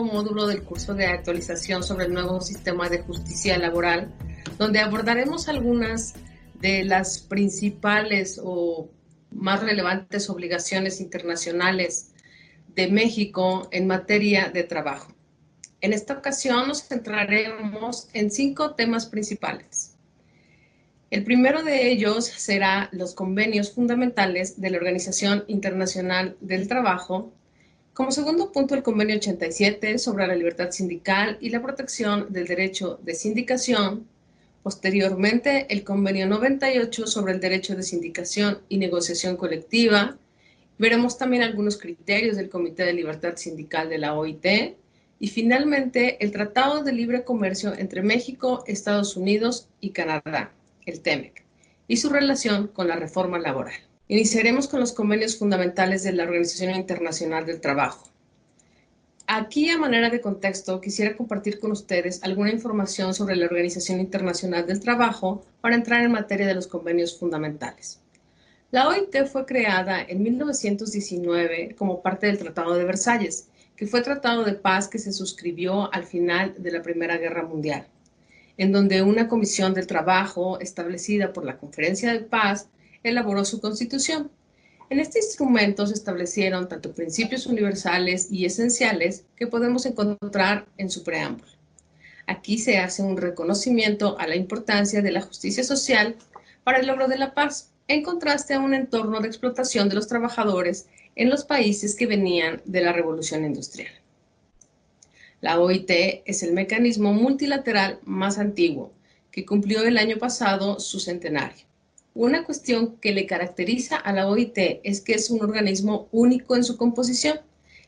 módulo del curso de actualización sobre el nuevo sistema de justicia laboral, donde abordaremos algunas de las principales o más relevantes obligaciones internacionales de México en materia de trabajo. En esta ocasión nos centraremos en 5 temas principales. El primero de ellos será los convenios fundamentales de la Organización Internacional del Trabajo. Como segundo punto, el convenio 87 sobre la libertad sindical y la protección del derecho de sindicación. Posteriormente, el convenio 98 sobre el derecho de sindicación y negociación colectiva. Veremos también algunos criterios del Comité de Libertad Sindical de la OIT. Y finalmente, el Tratado de Libre Comercio entre México, Estados Unidos y Canadá, el TEMEC, y su relación con la reforma laboral. Iniciaremos con los convenios fundamentales de la Organización Internacional del Trabajo. Aquí, a manera de contexto, quisiera compartir con ustedes alguna información sobre la Organización Internacional del Trabajo para entrar en materia de los convenios fundamentales. La OIT fue creada en 1919 como parte del Tratado de Versalles, que fue tratado de paz que se suscribió al final de la Primera Guerra Mundial, en donde una comisión del trabajo establecida por la Conferencia de Paz elaboró su constitución. En este instrumento se establecieron tanto principios universales y esenciales que podemos encontrar en su preámbulo. Aquí se hace un reconocimiento a la importancia de la justicia social para el logro de la paz, en contraste a un entorno de explotación de los trabajadores en los países que venían de la Revolución Industrial. La OIT es el mecanismo multilateral más antiguo, que cumplió el año pasado su centenario. Una cuestión que le caracteriza a la OIT es que es un organismo único en su composición,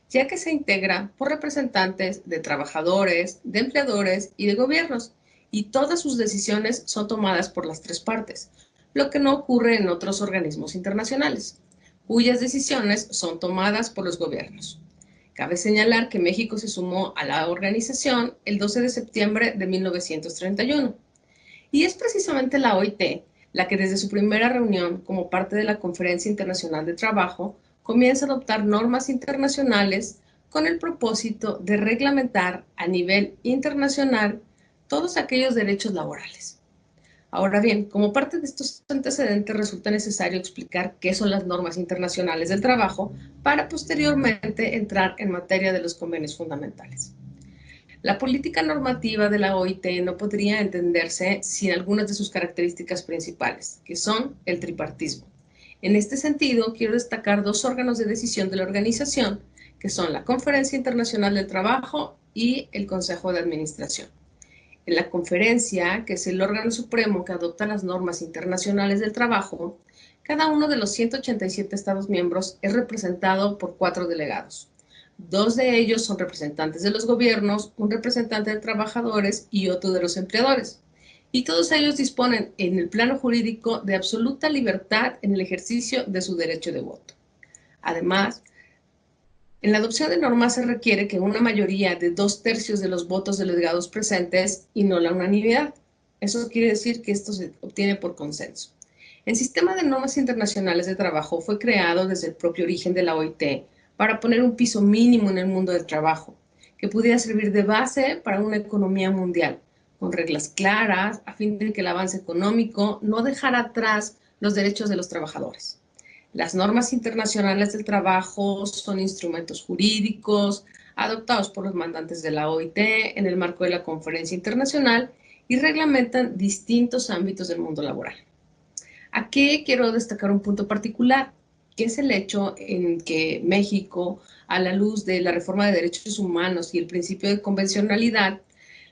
ya que se integra por representantes de trabajadores, de empleadores y de gobiernos, y todas sus decisiones son tomadas por las 3 partes, lo que no ocurre en otros organismos internacionales, cuyas decisiones son tomadas por los gobiernos. Cabe señalar que México se sumó a la organización el 12 de septiembre de 1931, y es precisamente la OIT la que desde su primera reunión como parte de la Conferencia Internacional de Trabajo comienza a adoptar normas internacionales con el propósito de reglamentar a nivel internacional todos aquellos derechos laborales. Ahora bien, como parte de estos antecedentes resulta necesario explicar qué son las normas internacionales del trabajo para posteriormente entrar en materia de los convenios fundamentales. La política normativa de la OIT no podría entenderse sin algunas de sus características principales, que son el tripartismo. En este sentido, quiero destacar 2 órganos de decisión de la organización, que son la Conferencia Internacional del Trabajo y el Consejo de Administración. En la conferencia, que es el órgano supremo que adopta las normas internacionales del trabajo, cada uno de los 187 Estados miembros es representado por 4 delegados. 2 de ellos son representantes de los gobiernos, un representante de trabajadores y otro de los empleadores. Y todos ellos disponen en el plano jurídico de absoluta libertad en el ejercicio de su derecho de voto. Además, en la adopción de normas se requiere que una mayoría de 2/3 de los votos de los delegados presentes y no la unanimidad. Eso quiere decir que esto se obtiene por consenso. El sistema de normas internacionales de trabajo fue creado desde el propio origen de la OIT para poner un piso mínimo en el mundo del trabajo, que pudiera servir de base para una economía mundial, con reglas claras a fin de que el avance económico no dejara atrás los derechos de los trabajadores. Las normas internacionales del trabajo son instrumentos jurídicos adoptados por los mandantes de la OIT en el marco de la Conferencia Internacional y reglamentan distintos ámbitos del mundo laboral. Aquí quiero destacar un punto particular, que es el hecho en que México, a la luz de la reforma de derechos humanos y el principio de convencionalidad,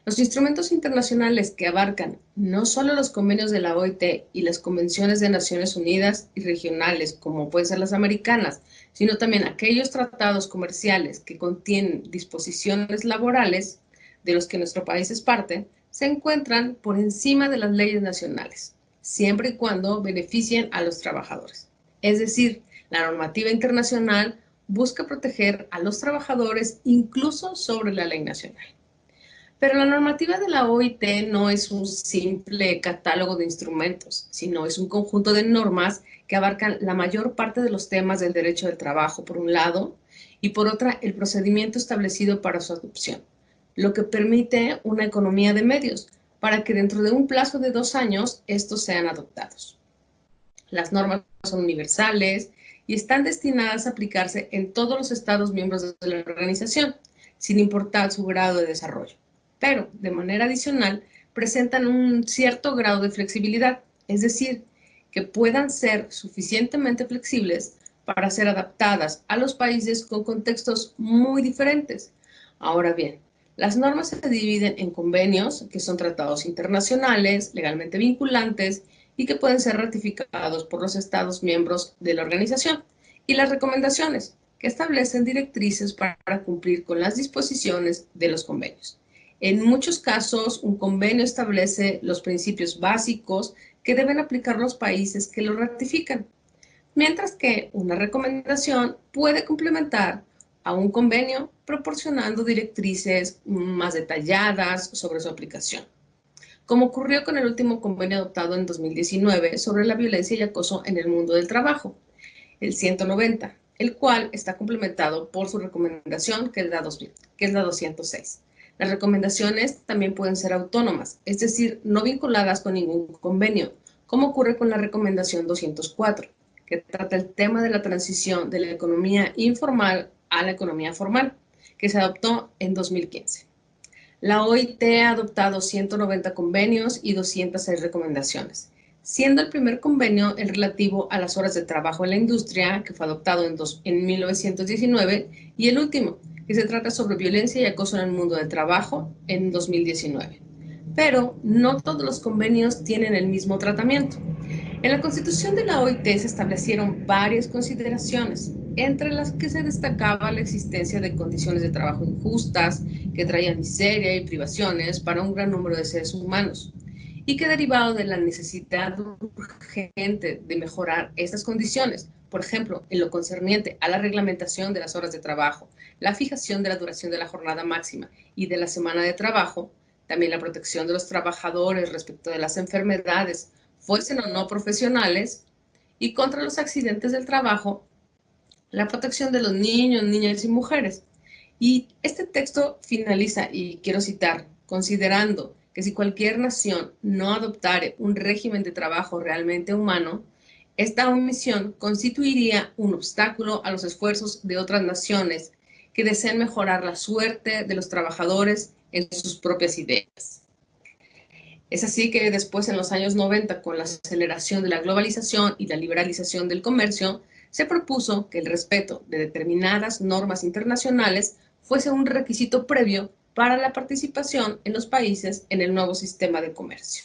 los instrumentos internacionales que abarcan no solo los convenios de la OIT y las convenciones de Naciones Unidas y regionales, como pueden ser las americanas, sino también aquellos tratados comerciales que contienen disposiciones laborales de los que nuestro país es parte, se encuentran por encima de las leyes nacionales, siempre y cuando beneficien a los trabajadores. Es decir, la normativa internacional busca proteger a los trabajadores incluso sobre la ley nacional. Pero la normativa de la OIT no es un simple catálogo de instrumentos, sino es un conjunto de normas que abarcan la mayor parte de los temas del derecho del trabajo, por un lado, y por otra el procedimiento establecido para su adopción, lo que permite una economía de medios para que dentro de un plazo de 2 años estos sean adoptados. Las normas son universales y están destinadas a aplicarse en todos los Estados miembros de la organización, sin importar su grado de desarrollo. Pero, de manera adicional, presentan un cierto grado de flexibilidad, es decir, que puedan ser suficientemente flexibles para ser adaptadas a los países con contextos muy diferentes. Ahora bien, las normas se dividen en convenios, que son tratados internacionales, legalmente vinculantes, y que pueden ser ratificados por los Estados miembros de la organización, y las recomendaciones, que establecen directrices para cumplir con las disposiciones de los convenios. En muchos casos, un convenio establece los principios básicos que deben aplicar los países que lo ratifican, mientras que una recomendación puede complementar a un convenio proporcionando directrices más detalladas sobre su aplicación, como ocurrió con el último convenio adoptado en 2019 sobre la violencia y acoso en el mundo del trabajo, el 190, el cual está complementado por su recomendación, que es la 206. Las recomendaciones también pueden ser autónomas, es decir, no vinculadas con ningún convenio, como ocurre con la recomendación 204, que trata el tema de la transición de la economía informal a la economía formal, que se adoptó en 2015. La OIT ha adoptado 190 convenios y 206 recomendaciones, siendo el primer convenio el relativo a las horas de trabajo en la industria, que fue adoptado en 1919, y el último, que se trata sobre violencia y acoso en el mundo del trabajo, en 2019. Pero no todos los convenios tienen el mismo tratamiento. En la Constitución de la OIT se establecieron varias consideraciones, entre las que se destacaba la existencia de condiciones de trabajo injustas que traían miseria y privaciones para un gran número de seres humanos, y que derivado de la necesidad urgente de mejorar estas condiciones, por ejemplo, en lo concerniente a la reglamentación de las horas de trabajo, la fijación de la duración de la jornada máxima y de la semana de trabajo, también la protección de los trabajadores respecto de las enfermedades, fuesen o no profesionales, y contra los accidentes del trabajo, la protección de los niños, niñas y mujeres. Y este texto finaliza, y quiero citar, considerando que si cualquier nación no adoptare un régimen de trabajo realmente humano, esta omisión constituiría un obstáculo a los esfuerzos de otras naciones que deseen mejorar la suerte de los trabajadores en sus propias ideas. Es así que después, en los años 90, con la aceleración de la globalización y la liberalización del comercio, se propuso que el respeto de determinadas normas internacionales fuese un requisito previo para la participación en los países en el nuevo sistema de comercio.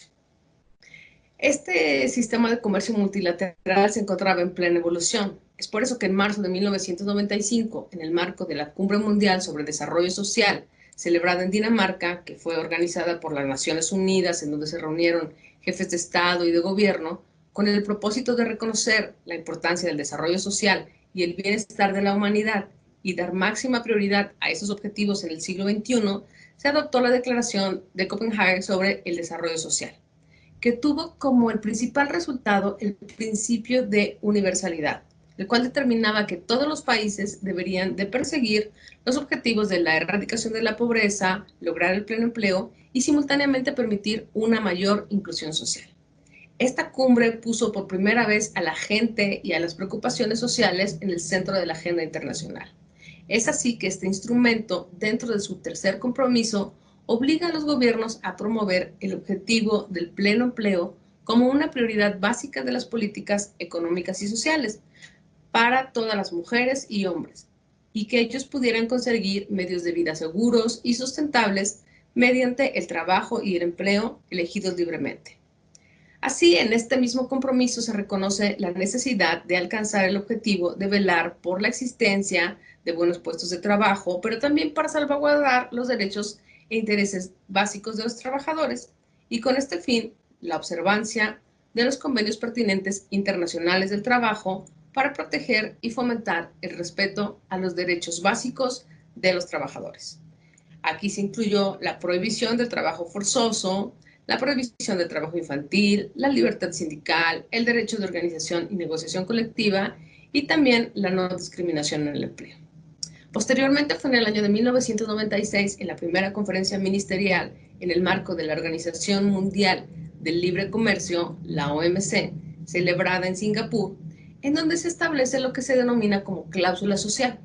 Este sistema de comercio multilateral se encontraba en plena evolución. Es por eso que en marzo de 1995, en el marco de la Cumbre Mundial sobre Desarrollo Social, celebrada en Dinamarca, que fue organizada por las Naciones Unidas, en donde se reunieron jefes de Estado y de Gobierno, con el propósito de reconocer la importancia del desarrollo social y el bienestar de la humanidad y dar máxima prioridad a esos objetivos en el siglo XXI, se adoptó la Declaración de Copenhague sobre el Desarrollo Social, que tuvo como el principal resultado el principio de universalidad, el cual determinaba que todos los países deberían de perseguir los objetivos de la erradicación de la pobreza, lograr el pleno empleo y simultáneamente permitir una mayor inclusión social. Esta cumbre puso por primera vez a la gente y a las preocupaciones sociales en el centro de la agenda internacional. Es así que este instrumento, dentro de su tercer compromiso, obliga a los gobiernos a promover el objetivo del pleno empleo como una prioridad básica de las políticas económicas y sociales para todas las mujeres y hombres, y que ellos pudieran conseguir medios de vida seguros y sustentables mediante el trabajo y el empleo elegidos libremente. Así, en este mismo compromiso se reconoce la necesidad de alcanzar el objetivo de velar por la existencia de buenos puestos de trabajo, pero también para salvaguardar los derechos e intereses básicos de los trabajadores, y con este fin, la observancia de los convenios pertinentes internacionales del trabajo para proteger y fomentar el respeto a los derechos básicos de los trabajadores. Aquí se incluyó la prohibición del trabajo forzoso, la prohibición del trabajo infantil, la libertad sindical, el derecho de organización y negociación colectiva y también la no discriminación en el empleo. Posteriormente fue en el año de 1996, en la primera conferencia ministerial en el marco de la Organización Mundial del Libre Comercio, la OMC, celebrada en Singapur, en donde se establece lo que se denomina como cláusula social.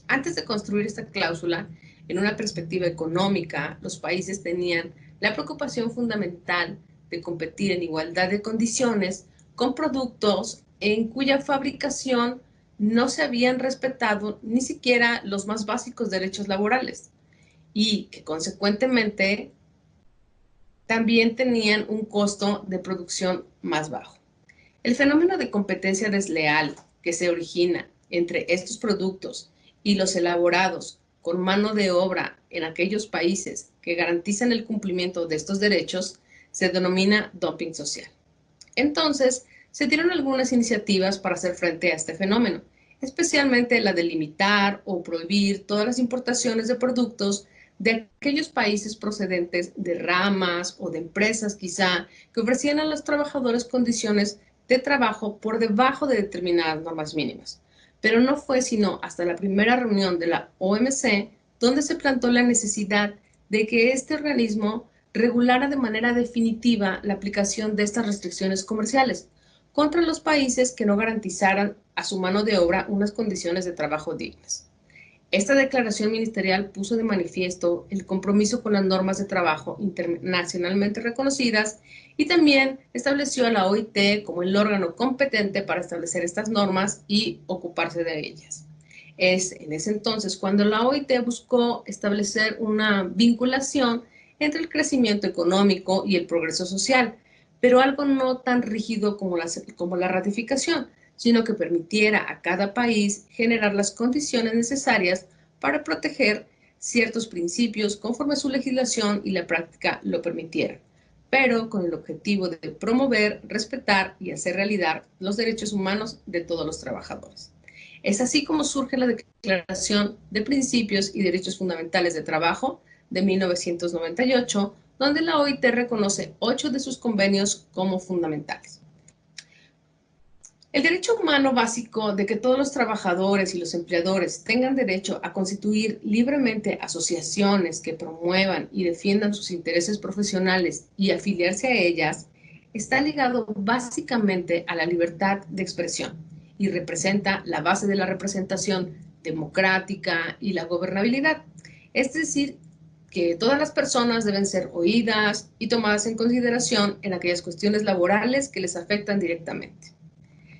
Antes de construir esta cláusula, en una perspectiva económica, los países tenían la preocupación fundamental de competir en igualdad de condiciones con productos en cuya fabricación no se habían respetado ni siquiera los más básicos derechos laborales y que consecuentemente también tenían un costo de producción más bajo. El fenómeno de competencia desleal que se origina entre estos productos y los elaborados con mano de obra en aquellos países que garantizan el cumplimiento de estos derechos se denomina dumping social. Entonces, se dieron algunas iniciativas para hacer frente a este fenómeno, especialmente la de limitar o prohibir todas las importaciones de productos de aquellos países procedentes de ramas o de empresas quizá que ofrecían a los trabajadores condiciones de trabajo por debajo de determinadas normas mínimas. Pero no fue sino hasta la primera reunión de la OMC donde se plantó la necesidad de que este organismo regulara de manera definitiva la aplicación de estas restricciones comerciales contra los países que no garantizaran a su mano de obra unas condiciones de trabajo dignas. Esta declaración ministerial puso de manifiesto el compromiso con las normas de trabajo internacionalmente reconocidas y también estableció a la OIT como el órgano competente para establecer estas normas y ocuparse de ellas. Es en ese entonces cuando la OIT buscó establecer una vinculación entre el crecimiento económico y el progreso social, pero algo no tan rígido como la ratificación, sino que permitiera a cada país generar las condiciones necesarias para proteger ciertos principios conforme su legislación y la práctica lo permitieran, pero con el objetivo de promover, respetar y hacer realidad los derechos humanos de todos los trabajadores. Es así como surge la Declaración de Principios y Derechos Fundamentales de Trabajo de 1998, donde la OIT reconoce 8 de sus convenios como fundamentales. El derecho humano básico de que todos los trabajadores y los empleadores tengan derecho a constituir libremente asociaciones que promuevan y defiendan sus intereses profesionales y afiliarse a ellas está ligado básicamente a la libertad de expresión y representa la base de la representación democrática y la gobernabilidad. Es decir, que todas las personas deben ser oídas y tomadas en consideración en aquellas cuestiones laborales que les afectan directamente.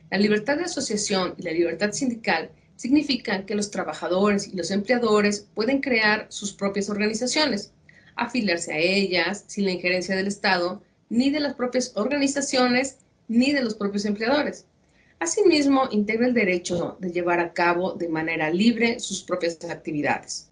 La libertad de asociación y la libertad sindical significan que los trabajadores y los empleadores pueden crear sus propias organizaciones, afiliarse a ellas sin la injerencia del Estado, ni de las propias organizaciones, ni de los propios empleadores. Asimismo, integra el derecho de llevar a cabo de manera libre sus propias actividades,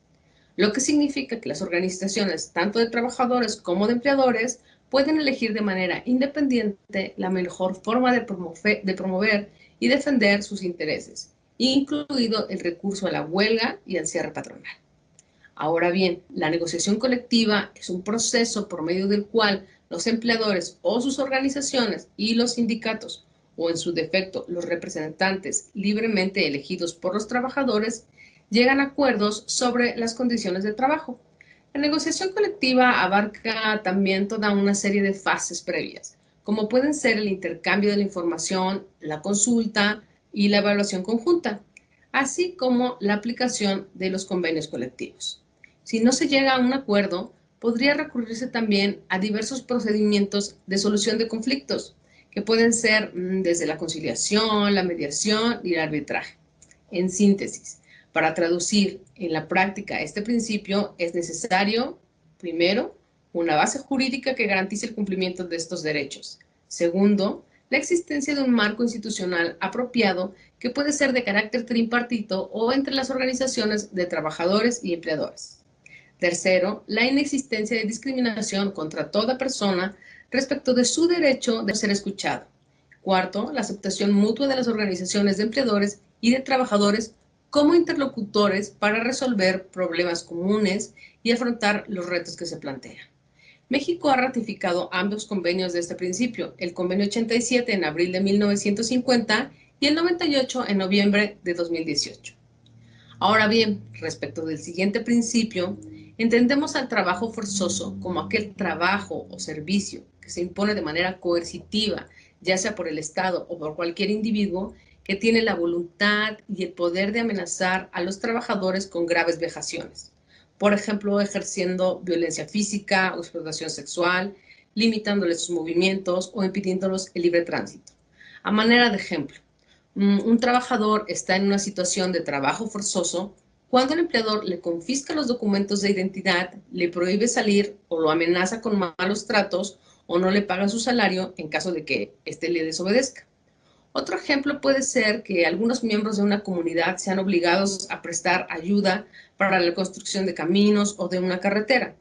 lo que significa que las organizaciones, tanto de trabajadores como de empleadores, pueden elegir de manera independiente la mejor forma de promover y defender sus intereses, incluido el recurso a la huelga y al cierre patronal. Ahora bien, la negociación colectiva es un proceso por medio del cual los empleadores o sus organizaciones y los sindicatos, o en su defecto los representantes libremente elegidos por los trabajadores, llegan a acuerdos sobre las condiciones de trabajo. La negociación colectiva abarca también toda una serie de fases previas, como pueden ser el intercambio de la información, la consulta y la evaluación conjunta, así como la aplicación de los convenios colectivos. Si no se llega a un acuerdo, podría recurrirse también a diversos procedimientos de solución de conflictos, que pueden ser desde la conciliación, la mediación y el arbitraje. En síntesis, para traducir en la práctica este principio es necesario, primero, una base jurídica que garantice el cumplimiento de estos derechos. Segundo, la existencia de un marco institucional apropiado que puede ser de carácter tripartito o entre las organizaciones de trabajadores y empleadores. Tercero, la inexistencia de discriminación contra toda persona respecto de su derecho de ser escuchado. Cuarto, la aceptación mutua de las organizaciones de empleadores y de trabajadores como interlocutores para resolver problemas comunes y afrontar los retos que se plantean. México ha ratificado ambos convenios de este principio, el convenio 87 en abril de 1950 y el 98 en noviembre de 2018. Ahora bien, respecto del siguiente principio, entendemos al trabajo forzoso como aquel trabajo o servicio que se impone de manera coercitiva, ya sea por el Estado o por cualquier individuo que tiene la voluntad y el poder de amenazar a los trabajadores con graves vejaciones. Por ejemplo, ejerciendo violencia física o explotación sexual, limitándoles sus movimientos o impidiéndolos el libre tránsito. A manera de ejemplo, un trabajador está en una situación de trabajo forzoso cuando el empleador le confisca los documentos de identidad, le prohíbe salir o lo amenaza con malos tratos o no le paga su salario en caso de que éste le desobedezca. Otro ejemplo puede ser que algunos miembros de una comunidad sean obligados a prestar ayuda para la construcción de caminos o de una carretera,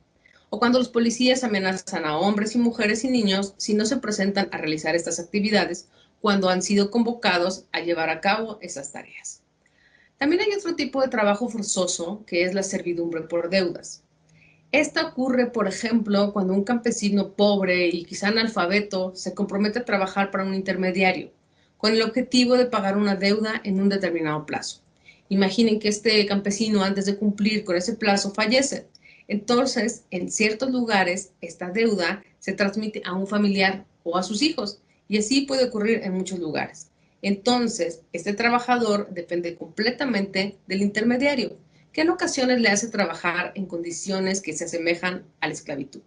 o cuando los policías amenazan a hombres y mujeres y niños si no se presentan a realizar estas actividades cuando han sido convocados a llevar a cabo esas tareas. También hay otro tipo de trabajo forzoso que es la servidumbre por deudas. Esta ocurre, por ejemplo, cuando un campesino pobre y quizá analfabeto se compromete a trabajar para un intermediario, con el objetivo de pagar una deuda en un determinado plazo. Imaginen que este campesino, antes de cumplir con ese plazo, fallece. Entonces, en ciertos lugares, esta deuda se transmite a un familiar o a sus hijos, y así puede ocurrir en muchos lugares. Entonces, este trabajador depende completamente del intermediario, que en ocasiones le hace trabajar en condiciones que se asemejan a la esclavitud.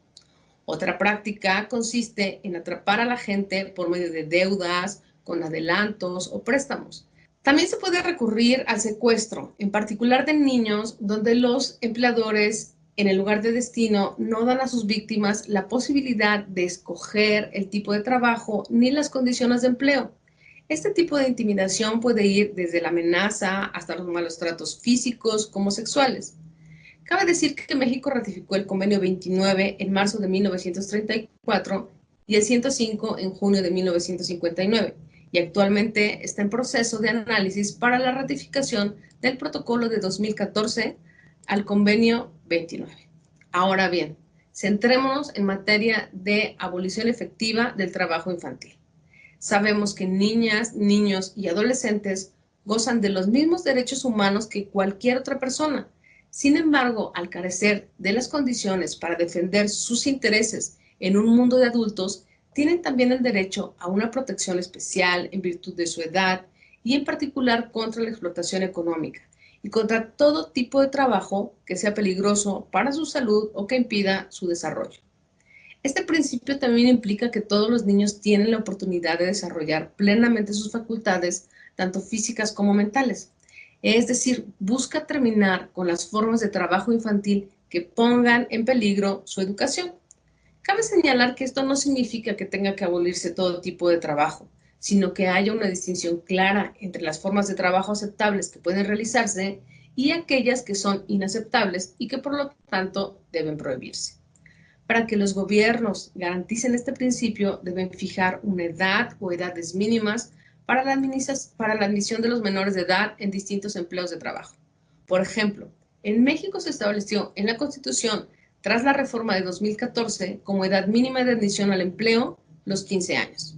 Otra práctica consiste en atrapar a la gente por medio de deudas, con adelantos o préstamos. También se puede recurrir al secuestro, en particular de niños, donde los empleadores en el lugar de destino no dan a sus víctimas la posibilidad de escoger el tipo de trabajo ni las condiciones de empleo. Este tipo de intimidación puede ir desde la amenaza hasta los malos tratos físicos como sexuales. Cabe decir que México ratificó el Convenio 29 en marzo de 1934 y el 105 en junio de 1959, y actualmente está en proceso de análisis para la ratificación del protocolo de 2014 al Convenio 29. Ahora bien, centrémonos en materia de abolición efectiva del trabajo infantil. Sabemos que niñas, niños y adolescentes gozan de los mismos derechos humanos que cualquier otra persona. Sin embargo, al carecer de las condiciones para defender sus intereses en un mundo de adultos, tienen también el derecho a una protección especial en virtud de su edad y en particular contra la explotación económica y contra todo tipo de trabajo que sea peligroso para su salud o que impida su desarrollo. Este principio también implica que todos los niños tienen la oportunidad de desarrollar plenamente sus facultades, tanto físicas como mentales. Es decir, busca terminar con las formas de trabajo infantil que pongan en peligro su educación. Cabe señalar que esto no significa que tenga que abolirse todo tipo de trabajo, sino que haya una distinción clara entre las formas de trabajo aceptables que pueden realizarse y aquellas que son inaceptables y que por lo tanto deben prohibirse. Para que los gobiernos garanticen este principio, deben fijar una edad o edades mínimas para la admisión de los menores de edad en distintos empleos de trabajo. Por ejemplo, en México se estableció en la Constitución, tras la reforma de 2014, como edad mínima de admisión al empleo los 15 años.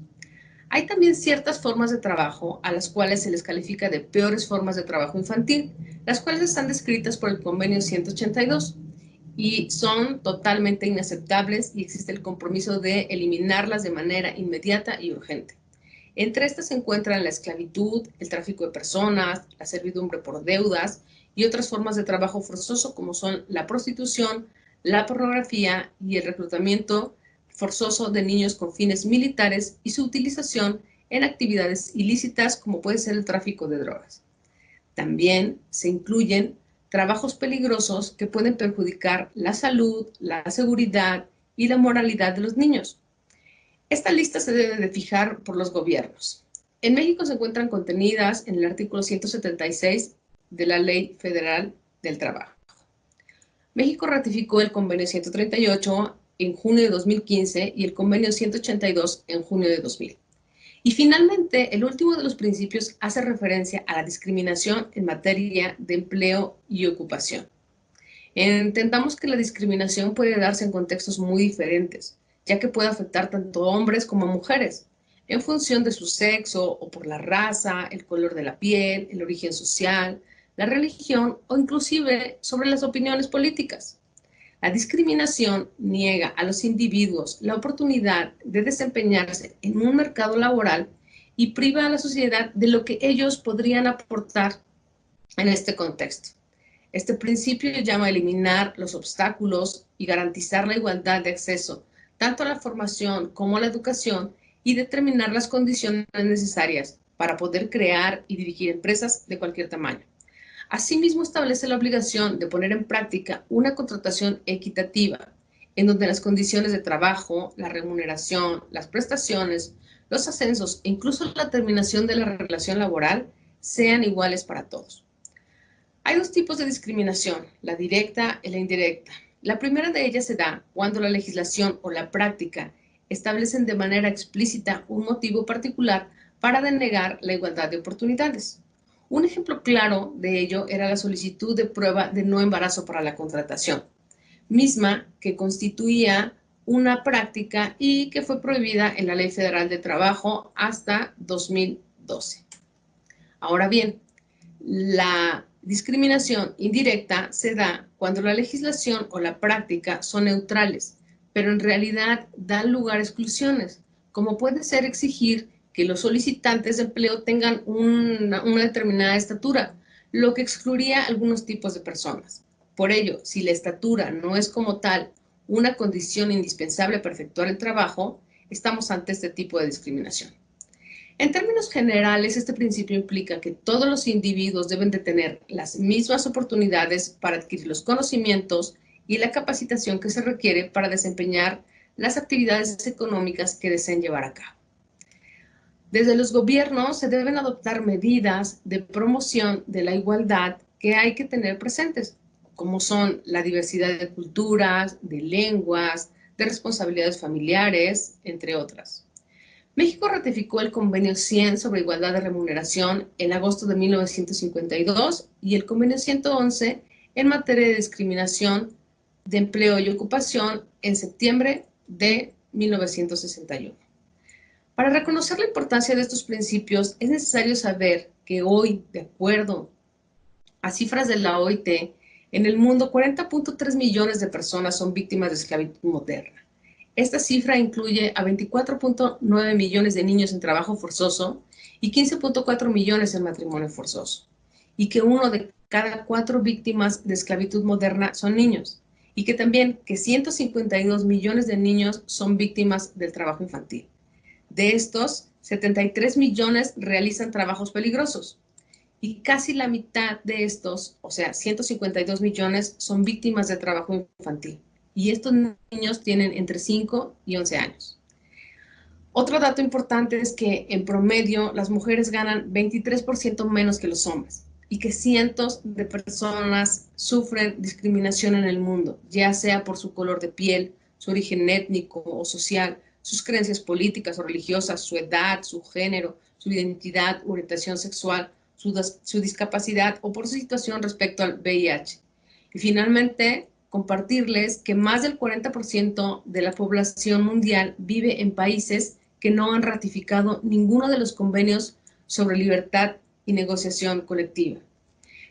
Hay también ciertas formas de trabajo a las cuales se les califica de peores formas de trabajo infantil, las cuales están descritas por el Convenio 182 y son totalmente inaceptables y existe el compromiso de eliminarlas de manera inmediata y urgente. Entre estas se encuentran la esclavitud, el tráfico de personas, la servidumbre por deudas y otras formas de trabajo forzoso como son la prostitución, la pornografía y el reclutamiento forzoso de niños con fines militares y su utilización en actividades ilícitas como puede ser el tráfico de drogas. También se incluyen trabajos peligrosos que pueden perjudicar la salud, la seguridad y la moralidad de los niños. Esta lista se debe de fijar por los gobiernos. En México se encuentran contenidas en el artículo 176 de la Ley Federal del Trabajo. México ratificó el Convenio 138 en junio de 2015 y el Convenio 182 en junio de 2000. Y finalmente, el último de los principios hace referencia a la discriminación en materia de empleo y ocupación. Entendamos que la discriminación puede darse en contextos muy diferentes, ya que puede afectar tanto a hombres como a mujeres, en función de su sexo o por la raza, el color de la piel, el origen social, la religión o inclusive sobre las opiniones políticas. La discriminación niega a los individuos la oportunidad de desempeñarse en un mercado laboral y priva a la sociedad de lo que ellos podrían aportar en este contexto. Este principio llama a eliminar los obstáculos y garantizar la igualdad de acceso tanto a la formación como a la educación y determinar las condiciones necesarias para poder crear y dirigir empresas de cualquier tamaño. Asimismo, establece la obligación de poner en práctica una contratación equitativa, en donde las condiciones de trabajo, la remuneración, las prestaciones, los ascensos e incluso la terminación de la relación laboral sean iguales para todos. Hay dos tipos de discriminación, la directa y la indirecta. La primera de ellas se da cuando la legislación o la práctica establecen de manera explícita un motivo particular para denegar la igualdad de oportunidades. Un ejemplo claro de ello era la solicitud de prueba de no embarazo para la contratación, misma que constituía una práctica y que fue prohibida en la Ley Federal de Trabajo hasta 2012. Ahora bien, la discriminación indirecta se da cuando la legislación o la práctica son neutrales, pero en realidad dan lugar a exclusiones, como puede ser exigir que los solicitantes de empleo tengan una determinada estatura, lo que excluiría a algunos tipos de personas. Por ello, si la estatura no es como tal una condición indispensable para efectuar el trabajo, estamos ante este tipo de discriminación. En términos generales, este principio implica que todos los individuos deben de tener las mismas oportunidades para adquirir los conocimientos y la capacitación que se requiere para desempeñar las actividades económicas que deseen llevar a cabo. Desde los gobiernos se deben adoptar medidas de promoción de la igualdad que hay que tener presentes, como son la diversidad de culturas, de lenguas, de responsabilidades familiares, entre otras. México ratificó el Convenio 100 sobre igualdad de remuneración en agosto de 1952 y el Convenio 111 en materia de discriminación de empleo y ocupación en septiembre de 1961. Para reconocer la importancia de estos principios es necesario saber que hoy, de acuerdo a cifras de la OIT, en el mundo 40.3 millones de personas son víctimas de esclavitud moderna. Esta cifra incluye a 24.9 millones de niños en trabajo forzoso y 15.4 millones en matrimonio forzoso, y que 1 de cada 4 víctimas de esclavitud moderna son niños, y que también que 152 millones de niños son víctimas del trabajo infantil. De estos, 73 millones realizan trabajos peligrosos, y casi la mitad de estos, o sea, 152 millones, son víctimas de trabajo infantil. Y estos niños tienen entre 5 y 11 años. Otro dato importante es que en promedio las mujeres ganan 23% menos que los hombres y que cientos de personas sufren discriminación en el mundo, ya sea por su color de piel, su origen étnico o social, sus creencias políticas o religiosas, su edad, su género, su identidad, orientación sexual, su discapacidad o por su situación respecto al VIH. Y finalmente, compartirles que más del 40% de la población mundial vive en países que no han ratificado ninguno de los convenios sobre libertad y negociación colectiva.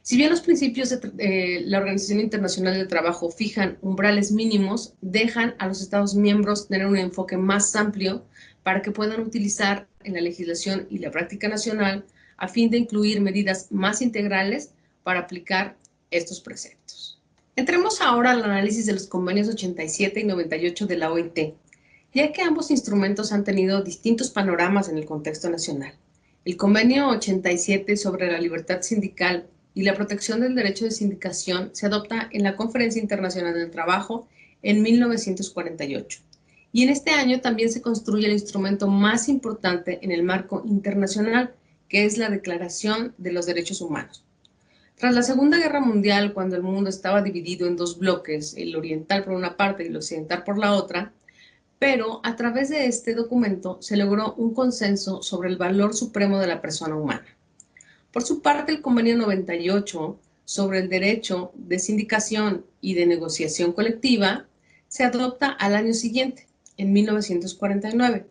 Si bien los principios de la Organización Internacional del Trabajo fijan umbrales mínimos, dejan a los Estados miembros tener un enfoque más amplio para que puedan utilizar en la legislación y la práctica nacional a fin de incluir medidas más integrales para aplicar estos preceptos. Entremos ahora al análisis de los convenios 87 y 98 de la OIT, ya que ambos instrumentos han tenido distintos panoramas en el contexto nacional. El convenio 87 sobre la libertad sindical y la protección del derecho de sindicación se adopta en la Conferencia Internacional del Trabajo en 1948. Y en este año también se construye el instrumento más importante en el marco internacional, que es la Declaración de los Derechos Humanos. Tras la Segunda Guerra Mundial, cuando el mundo estaba dividido en dos bloques, el oriental por una parte y el occidental por la otra, pero a través de este documento se logró un consenso sobre el valor supremo de la persona humana. Por su parte, el Convenio 98 sobre el derecho de sindicación y de negociación colectiva se adopta al año siguiente, en 1949.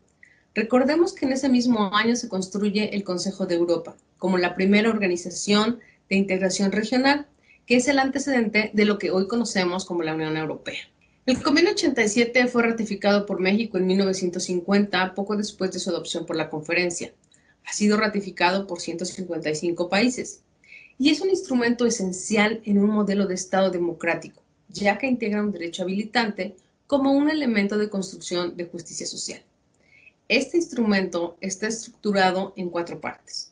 Recordemos que en ese mismo año se construye el Consejo de Europa, como la primera organización de Integración Regional, que es el antecedente de lo que hoy conocemos como la Unión Europea. El Convenio 87 fue ratificado por México en 1950, poco después de su adopción por la Conferencia. Ha sido ratificado por 155 países y es un instrumento esencial en un modelo de Estado democrático, ya que integra un derecho habilitante como un elemento de construcción de justicia social. Este instrumento está estructurado en 4 partes.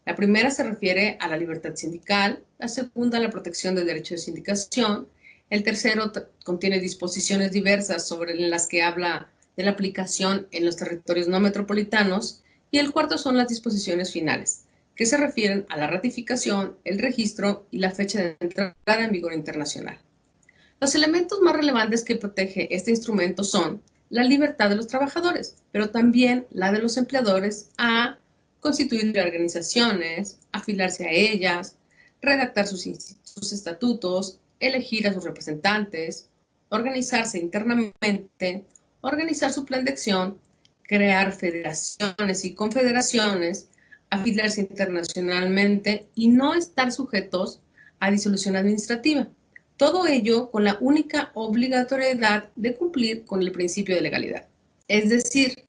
La primera se refiere a la libertad sindical, la segunda a la protección del derecho de sindicación, el tercero contiene disposiciones diversas sobre las que habla de la aplicación en los territorios no metropolitanos y el cuarto son las disposiciones finales, que se refieren a la ratificación, el registro y la fecha de entrada en vigor internacional. Los elementos más relevantes que protege este instrumento son la libertad de los trabajadores, pero también la de los empleadores a constituir organizaciones, afiliarse a ellas, redactar sus estatutos, elegir a sus representantes, organizarse internamente, organizar su plan de acción, crear federaciones y confederaciones, afiliarse internacionalmente y no estar sujetos a disolución administrativa. Todo ello con la única obligatoriedad de cumplir con el principio de legalidad. Es decir,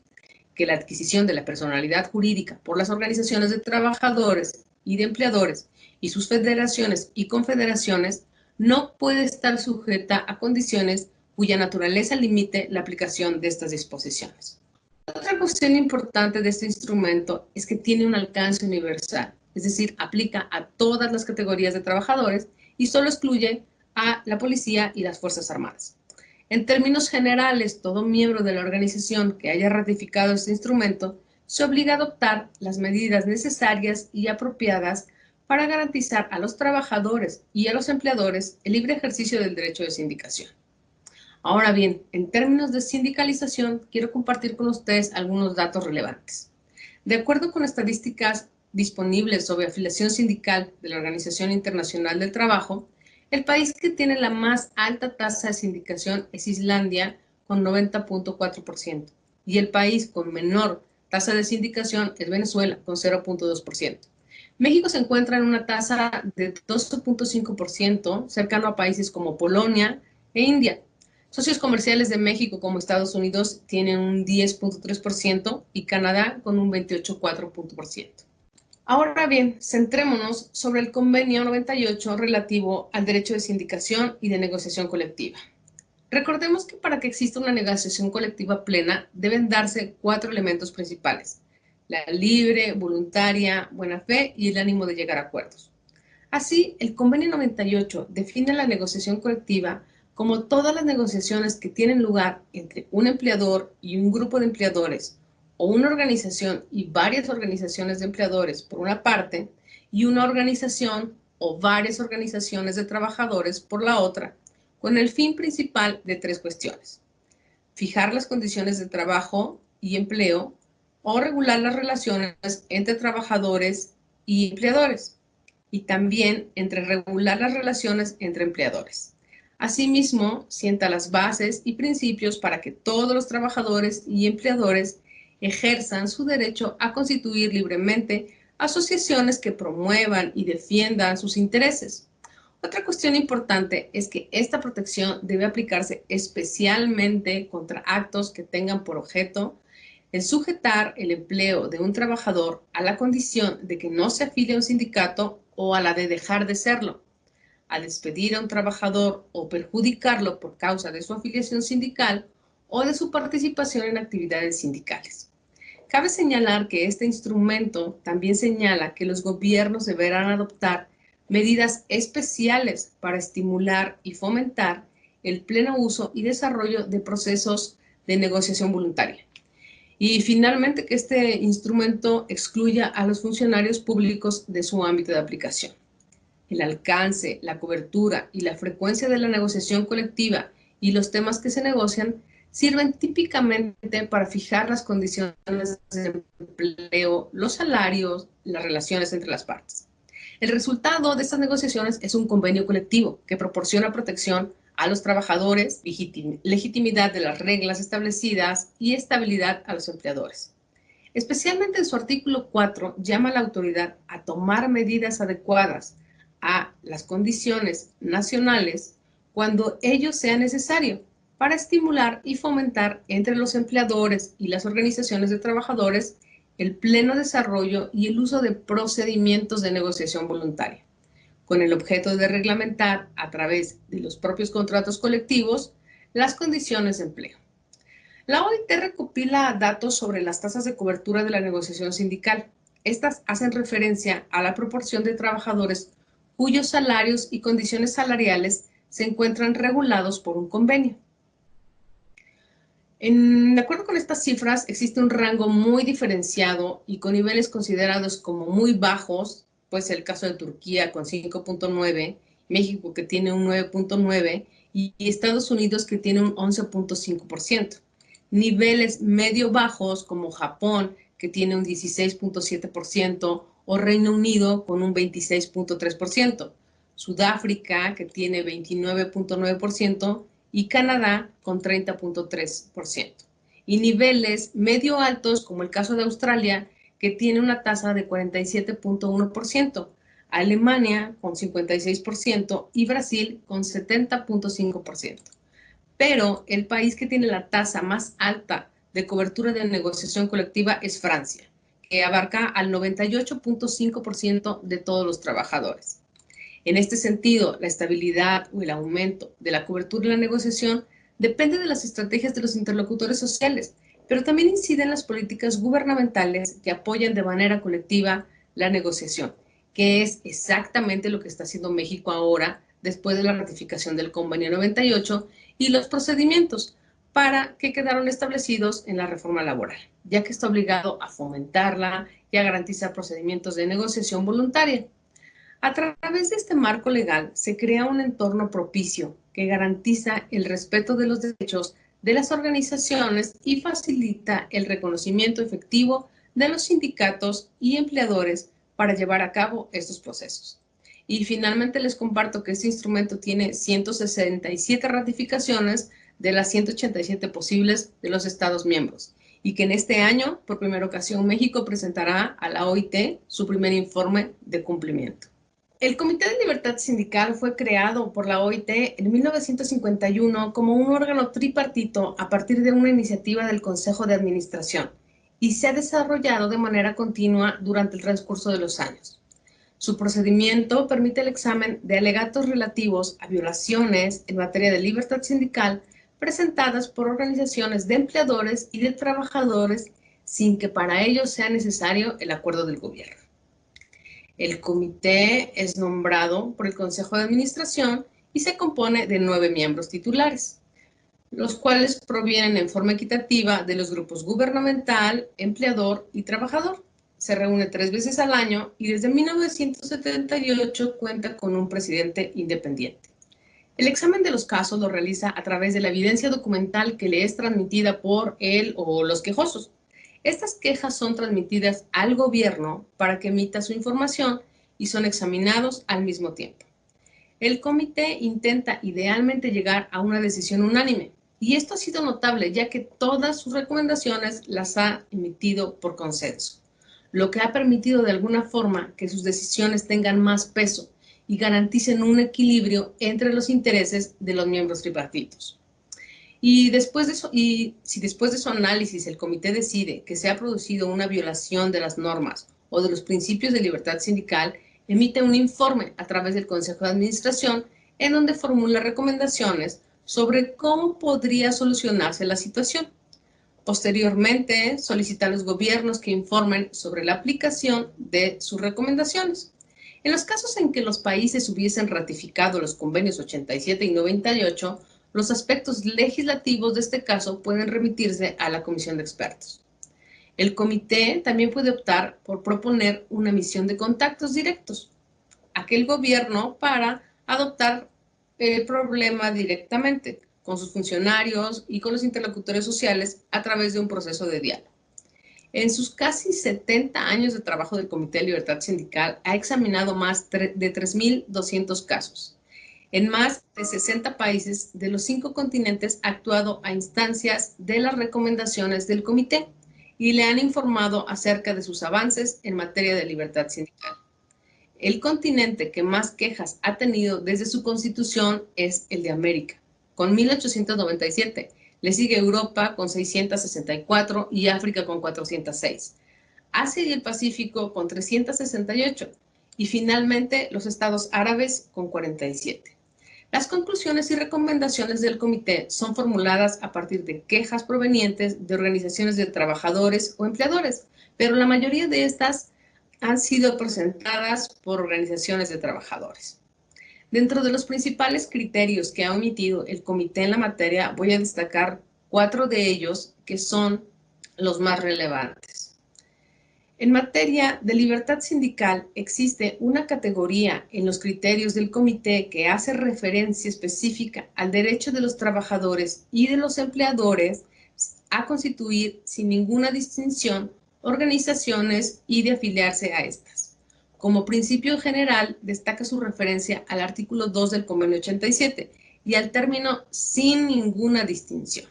que la adquisición de la personalidad jurídica por las organizaciones de trabajadores y de empleadores y sus federaciones y confederaciones no puede estar sujeta a condiciones cuya naturaleza limite la aplicación de estas disposiciones. Otra cuestión importante de este instrumento es que tiene un alcance universal, es decir, aplica a todas las categorías de trabajadores y solo excluye a la policía y las Fuerzas Armadas. En términos generales, todo miembro de la organización que haya ratificado este instrumento se obliga a adoptar las medidas necesarias y apropiadas para garantizar a los trabajadores y a los empleadores el libre ejercicio del derecho de sindicación. Ahora bien, en términos de sindicalización, quiero compartir con ustedes algunos datos relevantes. De acuerdo con estadísticas disponibles sobre afiliación sindical de la Organización Internacional del Trabajo, el país que tiene la más alta tasa de sindicación es Islandia, con 90.4%, y el país con menor tasa de sindicación es Venezuela, con 0.2%. México se encuentra en una tasa de 12.5%, cercano a países como Polonia e India. Socios comerciales de México como Estados Unidos tienen un 10.3% y Canadá con un 28.4%. Ahora bien, centrémonos sobre el Convenio 98 relativo al derecho de sindicación y de negociación colectiva. Recordemos que para que exista una negociación colectiva plena deben darse 4 elementos principales: la libre, voluntaria, buena fe y el ánimo de llegar a acuerdos. Así, el Convenio 98 define la negociación colectiva como todas las negociaciones que tienen lugar entre un empleador y un grupo de empleadores, o una organización y varias organizaciones de empleadores por una parte, y una organización o varias organizaciones de trabajadores por la otra, con el fin principal de 3 cuestiones: fijar las condiciones de trabajo y empleo o regular las relaciones entre trabajadores y empleadores, y también entre regular las relaciones entre empleadores. Asimismo, sienta las bases y principios para que todos los trabajadores y empleadores ejerzan su derecho a constituir libremente asociaciones que promuevan y defiendan sus intereses. Otra cuestión importante es que esta protección debe aplicarse especialmente contra actos que tengan por objeto el sujetar el empleo de un trabajador a la condición de que no se afilie a un sindicato o a la de dejar de serlo, a despedir a un trabajador o perjudicarlo por causa de su afiliación sindical o de su participación en actividades sindicales. Cabe señalar que este instrumento también señala que los gobiernos deberán adoptar medidas especiales para estimular y fomentar el pleno uso y desarrollo de procesos de negociación voluntaria. Y finalmente, que este instrumento excluya a los funcionarios públicos de su ámbito de aplicación. El alcance, la cobertura y la frecuencia de la negociación colectiva y los temas que se negocian sirven típicamente para fijar las condiciones de empleo, los salarios, las relaciones entre las partes. El resultado de estas negociaciones es un convenio colectivo que proporciona protección a los trabajadores, legitimidad de las reglas establecidas y estabilidad a los empleadores. Especialmente en su artículo 4 llama a la autoridad a tomar medidas adecuadas a las condiciones nacionales cuando ello sea necesario para estimular y fomentar entre los empleadores y las organizaciones de trabajadores el pleno desarrollo y el uso de procedimientos de negociación voluntaria, con el objeto de reglamentar a través de los propios contratos colectivos las condiciones de empleo. La OIT recopila datos sobre las tasas de cobertura de la negociación sindical. Estas hacen referencia a la proporción de trabajadores cuyos salarios y condiciones salariales se encuentran regulados por un convenio. De acuerdo con estas cifras, existe un rango muy diferenciado y con niveles considerados como muy bajos, pues el caso de Turquía con 5.9, México que tiene un 9.9 y Estados Unidos que tiene un 11.5%. Niveles medio bajos como Japón que tiene un 16.7% o Reino Unido con un 26.3%, Sudáfrica que tiene 29.9%, y Canadá con 30.3%. Y niveles medio altos, como el caso de Australia, que tiene una tasa de 47.1%, Alemania con 56% y Brasil con 70.5%. Pero el país que tiene la tasa más alta de cobertura de negociación colectiva es Francia, que abarca al 98.5% de todos los trabajadores. En este sentido, la estabilidad o el aumento de la cobertura de la negociación depende de las estrategias de los interlocutores sociales, pero también inciden las políticas gubernamentales que apoyan de manera colectiva la negociación, que es exactamente lo que está haciendo México ahora después de la ratificación del Convenio 98 y los procedimientos para que quedaron establecidos en la reforma laboral, ya que está obligado a fomentarla y a garantizar procedimientos de negociación voluntaria. A través de este marco legal se crea un entorno propicio que garantiza el respeto de los derechos de las organizaciones y facilita el reconocimiento efectivo de los sindicatos y empleadores para llevar a cabo estos procesos. Y finalmente les comparto que este instrumento tiene 167 ratificaciones de las 187 posibles de los Estados miembros y que en este año, por primera ocasión, México presentará a la OIT su primer informe de cumplimiento. El Comité de Libertad Sindical fue creado por la OIT en 1951 como un órgano tripartito a partir de una iniciativa del Consejo de Administración y se ha desarrollado de manera continua durante el transcurso de los años. Su procedimiento permite el examen de alegatos relativos a violaciones en materia de libertad sindical presentadas por organizaciones de empleadores y de trabajadores sin que para ello sea necesario el acuerdo del gobierno. El comité es nombrado por el Consejo de Administración y se compone de 9 miembros titulares, los cuales provienen en forma equitativa de los grupos gubernamental, empleador y trabajador. Se reúne 3 veces al año y desde 1978 cuenta con un presidente independiente. El examen de los casos lo realiza a través de la evidencia documental que le es transmitida por él o los quejosos. Estas quejas son transmitidas al gobierno para que emita su información y son examinados al mismo tiempo. El comité intenta idealmente llegar a una decisión unánime y esto ha sido notable ya que todas sus recomendaciones las ha emitido por consenso, lo que ha permitido de alguna forma que sus decisiones tengan más peso y garanticen un equilibrio entre los intereses de los miembros tripartitos. Y si después de su análisis el comité decide que se ha producido una violación de las normas o de los principios de libertad sindical, emite un informe a través del Consejo de Administración en donde formula recomendaciones sobre cómo podría solucionarse la situación. Posteriormente, solicita a los gobiernos que informen sobre la aplicación de sus recomendaciones. En los casos en que los países hubiesen ratificado los convenios 87 y 98, los aspectos legislativos de este caso pueden remitirse a la comisión de expertos. El comité también puede optar por proponer una misión de contactos directos a aquel gobierno para adoptar el problema directamente con sus funcionarios y con los interlocutores sociales a través de un proceso de diálogo. En sus casi 70 años de trabajo del Comité de Libertad Sindical, ha examinado más de 3.200 casos. En más de 60 países de los 5 continentes ha actuado a instancias de las recomendaciones del comité y le han informado acerca de sus avances en materia de libertad sindical. El continente que más quejas ha tenido desde su constitución es el de América, con 1897. Le sigue Europa con 664 y África con 406. Asia y el Pacífico con 368 y finalmente los estados árabes con 47. Las conclusiones y recomendaciones del comité son formuladas a partir de quejas provenientes de organizaciones de trabajadores o empleadores, pero la mayoría de estas han sido presentadas por organizaciones de trabajadores. Dentro de los principales criterios que ha omitido el comité en la materia, voy a destacar 4 de ellos que son los más relevantes. En materia de libertad sindical, existe una categoría en los criterios del comité que hace referencia específica al derecho de los trabajadores y de los empleadores a constituir sin ninguna distinción organizaciones y de afiliarse a estas. Como principio general, destaca su referencia al artículo 2 del Convenio 87 y al término sin ninguna distinción,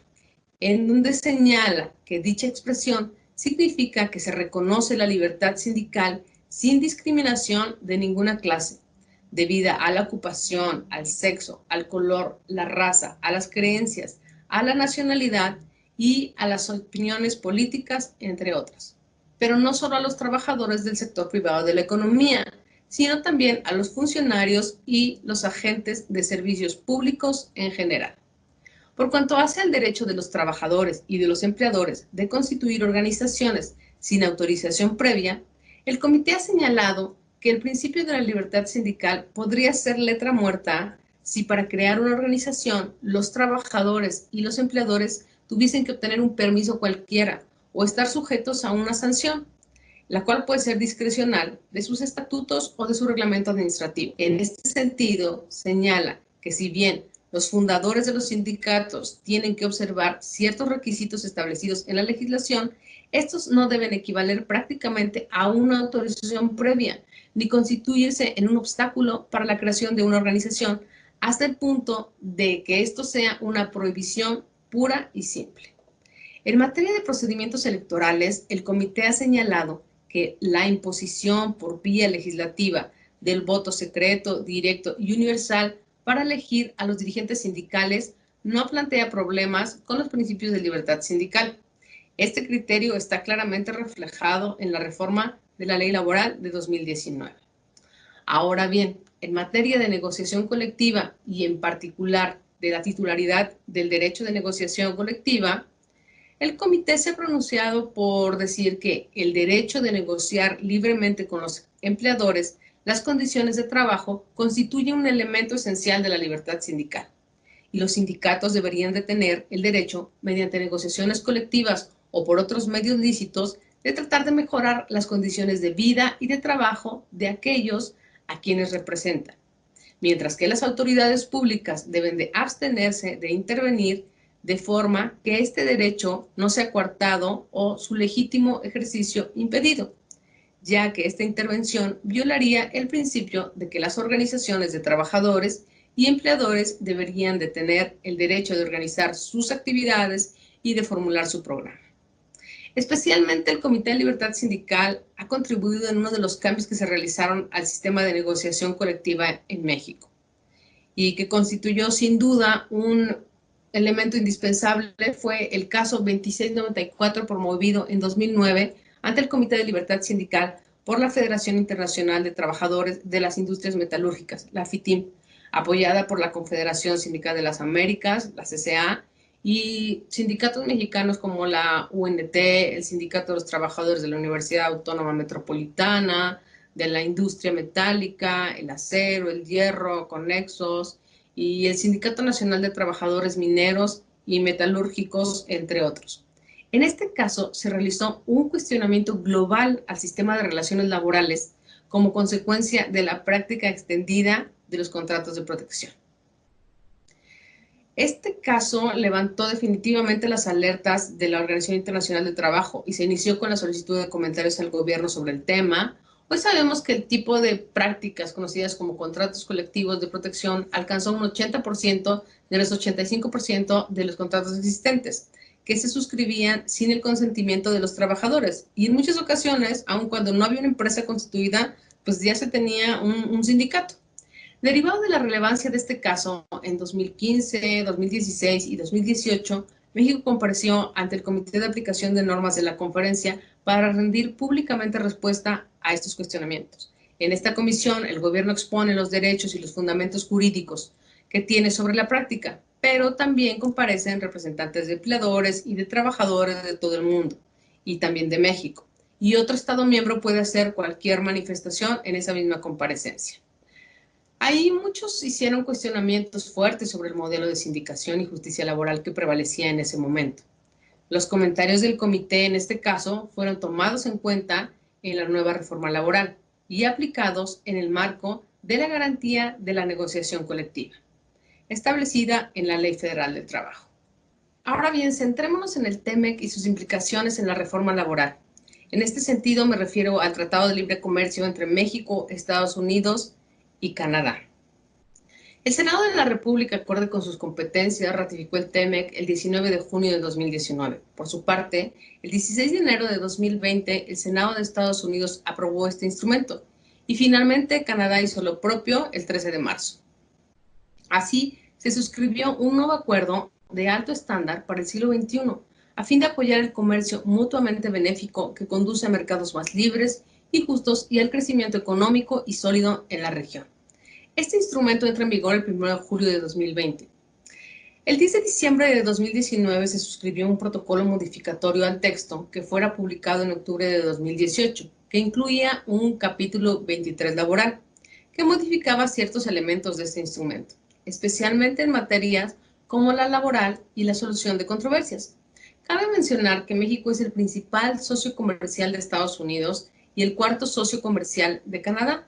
en donde señala que dicha expresión significa que se reconoce la libertad sindical sin discriminación de ninguna clase, debida a la ocupación, al sexo, al color, la raza, a las creencias, a la nacionalidad y a las opiniones políticas, entre otras. Pero no solo a los trabajadores del sector privado de la economía, sino también a los funcionarios y los agentes de servicios públicos en general. Por cuanto hace al derecho de los trabajadores y de los empleadores de constituir organizaciones sin autorización previa, el comité ha señalado que el principio de la libertad sindical podría ser letra muerta si para crear una organización los trabajadores y los empleadores tuviesen que obtener un permiso cualquiera o estar sujetos a una sanción, la cual puede ser discrecional de sus estatutos o de su reglamento administrativo. En este sentido, señala que si bien los fundadores de los sindicatos tienen que observar ciertos requisitos establecidos en la legislación, estos no deben equivaler prácticamente a una autorización previa, ni constituirse en un obstáculo para la creación de una organización, hasta el punto de que esto sea una prohibición pura y simple. En materia de procedimientos electorales, el comité ha señalado que la imposición por vía legislativa del voto secreto, directo y universal para elegir a los dirigentes sindicales no plantea problemas con los principios de libertad sindical. Este criterio está claramente reflejado en la reforma de la Ley Laboral de 2019. Ahora bien, en materia de negociación colectiva y en particular de la titularidad del derecho de negociación colectiva, el comité se ha pronunciado por decir que el derecho de negociar libremente con los empleadores las condiciones de trabajo constituye un elemento esencial de la libertad sindical y los sindicatos deberían de tener el derecho, mediante negociaciones colectivas o por otros medios lícitos, de tratar de mejorar las condiciones de vida y de trabajo de aquellos a quienes representan, mientras que las autoridades públicas deben de abstenerse de intervenir de forma que este derecho no sea coartado o su legítimo ejercicio impedido, ya que esta intervención violaría el principio de que las organizaciones de trabajadores y empleadores deberían de tener el derecho de organizar sus actividades y de formular su programa. Especialmente el Comité de Libertad Sindical ha contribuido en uno de los cambios que se realizaron al sistema de negociación colectiva en México y que constituyó sin duda un elemento indispensable. Fue el caso 2694 promovido en 2009 ante el Comité de Libertad Sindical por la Federación Internacional de Trabajadores de las Industrias Metalúrgicas, la FITIM, apoyada por la Confederación Sindical de las Américas, la CCA, y sindicatos mexicanos como la UNT, el Sindicato de los Trabajadores de la Universidad Autónoma Metropolitana, de la Industria Metálica, el acero, el hierro, Conexos, y el Sindicato Nacional de Trabajadores Mineros y Metalúrgicos, entre otros. En este caso, se realizó un cuestionamiento global al sistema de relaciones laborales como consecuencia de la práctica extendida de los contratos de protección. Este caso levantó definitivamente las alertas de la Organización Internacional del Trabajo y se inició con la solicitud de comentarios al gobierno sobre el tema. Hoy sabemos que el tipo de prácticas conocidas como contratos colectivos de protección alcanzó un 80% de los 85% de los contratos existentes, que se suscribían sin el consentimiento de los trabajadores. Y en muchas ocasiones, aun cuando no había una empresa constituida, pues ya se tenía un sindicato. Derivado de la relevancia de este caso, en 2015, 2016 y 2018, México compareció ante el Comité de Aplicación de Normas de la conferencia para rendir públicamente respuesta a estos cuestionamientos. En esta comisión, el gobierno expone los derechos y los fundamentos jurídicos que tiene sobre la práctica, pero también comparecen representantes de empleadores y de trabajadores de todo el mundo, y también de México. Y otro Estado miembro puede hacer cualquier manifestación en esa misma comparecencia. Ahí muchos hicieron cuestionamientos fuertes sobre el modelo de sindicación y justicia laboral que prevalecía en ese momento. Los comentarios del comité en este caso fueron tomados en cuenta en la nueva reforma laboral y aplicados en el marco de la garantía de la negociación colectiva, establecida en la Ley Federal del Trabajo. Ahora bien, centrémonos en el TEMEC y sus implicaciones en la reforma laboral. En este sentido me refiero al Tratado de Libre Comercio entre México, Estados Unidos y Canadá. El Senado de la República, acorde con sus competencias, ratificó el TEMEC el 19 de junio de 2019. Por su parte, el 16 de enero de 2020, el Senado de Estados Unidos aprobó este instrumento y finalmente Canadá hizo lo propio el 13 de marzo. Así, se suscribió un nuevo acuerdo de alto estándar para el siglo XXI, a fin de apoyar el comercio mutuamente benéfico que conduce a mercados más libres y justos y al crecimiento económico y sólido en la región. Este instrumento entra en vigor el 1 de julio de 2020. El 10 de diciembre de 2019 se suscribió un protocolo modificatorio al texto que fuera publicado en octubre de 2018, que incluía un capítulo 23 laboral, que modificaba ciertos elementos de este instrumento, especialmente en materias como la laboral y la solución de controversias. Cabe mencionar que México es el principal socio comercial de Estados Unidos y el cuarto socio comercial de Canadá,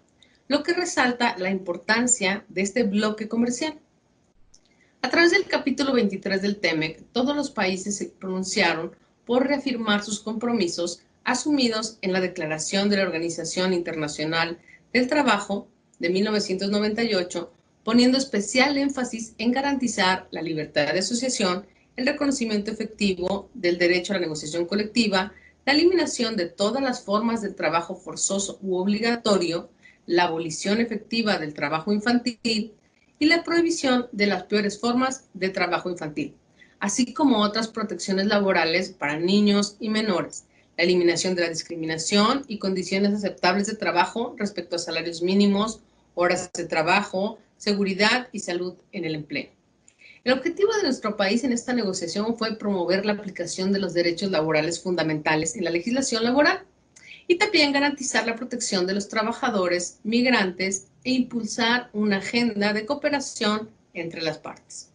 lo que resalta la importancia de este bloque comercial. A través del capítulo 23 del TEMEC, todos los países se pronunciaron por reafirmar sus compromisos asumidos en la Declaración de la Organización Internacional del Trabajo de 1998, poniendo especial énfasis en garantizar la libertad de asociación, el reconocimiento efectivo del derecho a la negociación colectiva, la eliminación de todas las formas de trabajo forzoso u obligatorio, la abolición efectiva del trabajo infantil y la prohibición de las peores formas de trabajo infantil, así como otras protecciones laborales para niños y menores, la eliminación de la discriminación y condiciones aceptables de trabajo respecto a salarios mínimos, horas de trabajo, seguridad y salud en el empleo. El objetivo de nuestro país en esta negociación fue promover la aplicación de los derechos laborales fundamentales en la legislación laboral y también garantizar la protección de los trabajadores migrantes e impulsar una agenda de cooperación entre las partes.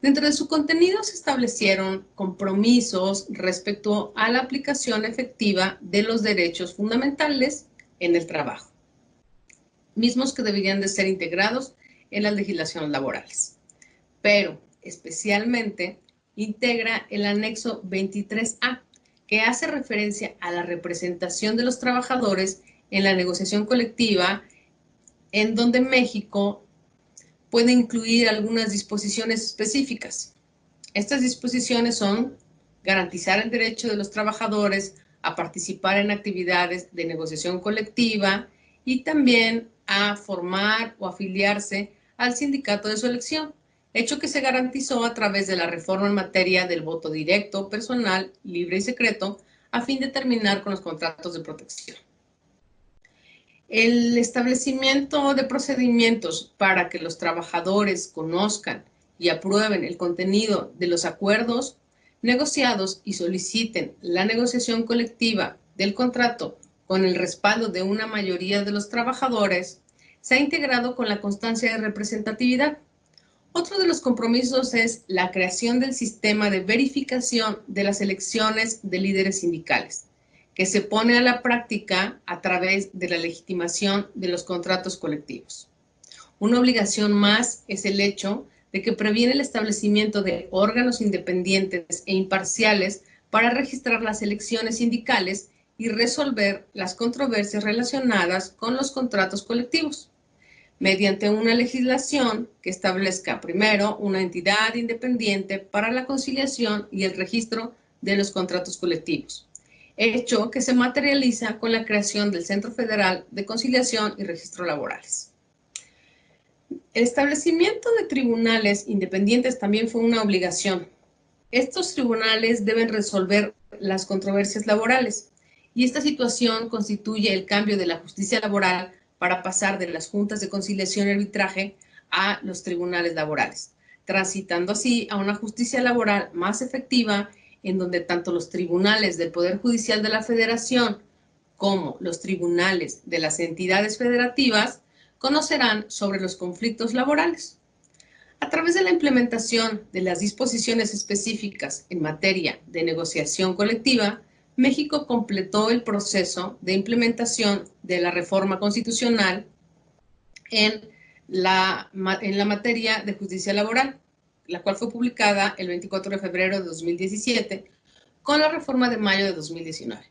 Dentro de su contenido se establecieron compromisos respecto a la aplicación efectiva de los derechos fundamentales en el trabajo, mismos que deberían de ser integrados en las legislaciones laborales. Pero especialmente integra el anexo 23A, que hace referencia a la representación de los trabajadores en la negociación colectiva, en donde México puede incluir algunas disposiciones específicas. Estas disposiciones son garantizar el derecho de los trabajadores a participar en actividades de negociación colectiva y también a formar o afiliarse al sindicato de su elección, hecho que se garantizó a través de la reforma en materia del voto directo, personal, libre y secreto, a fin de terminar con los contratos de protección. El establecimiento de procedimientos para que los trabajadores conozcan y aprueben el contenido de los acuerdos negociados y soliciten la negociación colectiva del contrato con el respaldo de una mayoría de los trabajadores, se ha integrado con la constancia de representatividad. Otro de los compromisos es la creación del sistema de verificación de las elecciones de líderes sindicales, que se pone a la práctica a través de la legitimación de los contratos colectivos. Una obligación más es el hecho de que previene el establecimiento de órganos independientes e imparciales para registrar las elecciones sindicales y resolver las controversias relacionadas con los contratos colectivos, mediante una legislación que establezca primero una entidad independiente para la conciliación y el registro de los contratos colectivos, hecho que se materializa con la creación del Centro Federal de Conciliación y Registro Laborales. El establecimiento de tribunales independientes también fue una obligación. Estos tribunales deben resolver las controversias laborales y esta situación constituye el cambio de la justicia laboral para pasar de las juntas de conciliación y arbitraje a los tribunales laborales, transitando así a una justicia laboral más efectiva en donde tanto los tribunales del Poder Judicial de la Federación como los tribunales de las entidades federativas conocerán sobre los conflictos laborales. A través de la implementación de las disposiciones específicas en materia de negociación colectiva, México completó el proceso de implementación de la reforma constitucional en la materia de justicia laboral, la cual fue publicada el 24 de febrero de 2017 con la reforma de mayo de 2019.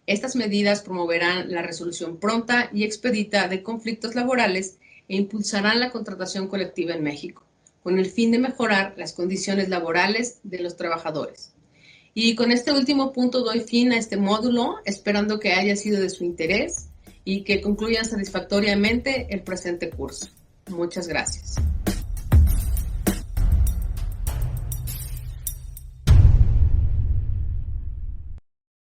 Estas medidas promoverán la resolución pronta y expedita de conflictos laborales e impulsarán la contratación colectiva en México, con el fin de mejorar las condiciones laborales de los trabajadores. Y con este último punto doy fin a este módulo, esperando que haya sido de su interés y que concluyan satisfactoriamente el presente curso. Muchas gracias.